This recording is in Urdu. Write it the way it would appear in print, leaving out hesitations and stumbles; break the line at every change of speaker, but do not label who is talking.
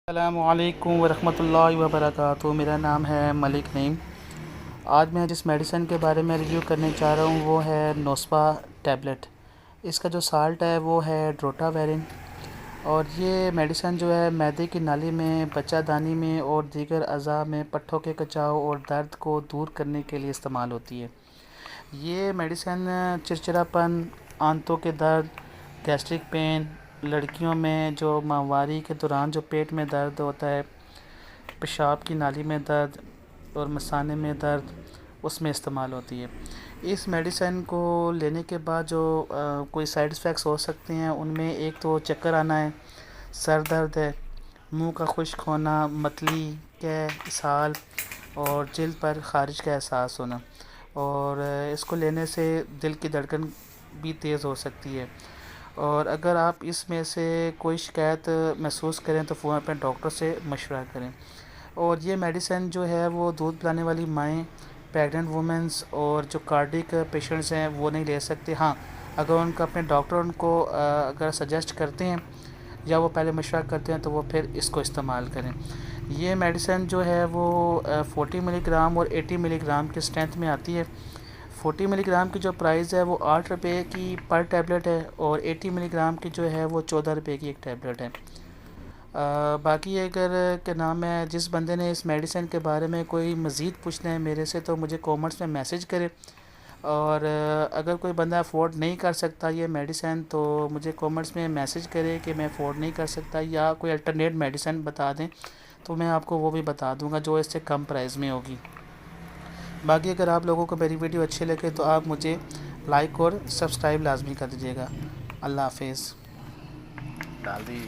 السلام علیکم ورحمۃ اللہ وبرکاتہ۔ میرا نام ہے ملک نعیم۔ آج میں جس میڈیسن کے بارے میں ریویو کرنے چاہ رہا ہوں وہ ہے نوسپا ٹیبلٹ۔ اس کا جو سالٹ ہے وہ ہے ڈروٹا ویرن، اور یہ میڈیسن جو ہے معدے کی نالی میں، بچہ دانی میں اور دیگر اعضاء میں پٹھوں کے کچاؤ اور درد کو دور کرنے کے لیے استعمال ہوتی ہے۔ یہ میڈیسن چرچرا پن، آنتوں کے درد، گیسٹرک پین، لڑکیوں میں جو ماہواری کے دوران جو پیٹ میں درد ہوتا ہے، پیشاب کی نالی میں درد اور مثانے میں درد، اس میں استعمال ہوتی ہے۔ اس میڈیسن کو لینے کے بعد جو کوئی سائیڈ افیکٹس ہو سکتے ہیں، ان میں ایک تو چکر آنا ہے، سر درد ہے، منہ کا خشک ہونا، متلی، قے، اسہال اور جلد پر خارش کا احساس ہونا، اور اس کو لینے سے دل کی دھڑکن بھی تیز ہو سکتی ہے۔ اور اگر آپ اس میں سے کوئی شکایت محسوس کریں تو فوراً اپنے ڈاکٹر سے مشورہ کریں۔ اور یہ میڈیسن جو ہے وہ دودھ پلانے والی مائیں، پریگننٹ وومنس اور جو کارڈک پیشنٹس ہیں وہ نہیں لے سکتے۔ ہاں، اگر ان کا اپنے ڈاکٹر ان کو اگر سجیسٹ کرتے ہیں یا وہ پہلے مشورہ کرتے ہیں تو وہ پھر اس کو استعمال کریں۔ یہ میڈیسن جو ہے وہ 40 ملی گرام اور 80 ملی گرام کی اسٹرینتھ میں آتی ہے۔ 40 ملی گرام کی جو پرائز ہے وہ 8 روپے کی پر ٹیبلٹ ہے، اور 80 ملی گرام کی جو ہے وہ 14 روپے کی ایک ٹیبلٹ ہے۔ باقی اگر کہ نام ہے جس بندے نے اس میڈیسن کے بارے میں کوئی مزید پوچھنا ہے میرے سے تو مجھے کومنٹس میں میسج کرے، اور اگر کوئی بندہ افورڈ نہیں کر سکتا یہ میڈیسن تو مجھے کومنٹس میں میسج کرے کہ میں افورڈ نہیں کر سکتا، یا کوئی الٹرنیٹ میڈیسن بتا دیں تو میں آپ کو وہ بھی بتا دوں گا جو اس سے کم پرائز میں ہوگی۔ باقی اگر آپ لوگوں کو میری ویڈیو اچھی لگے تو آپ مجھے لائک اور سبسکرائب لازمی کر دیجیے گا۔ اللہ حافظ۔ ڈال دی۔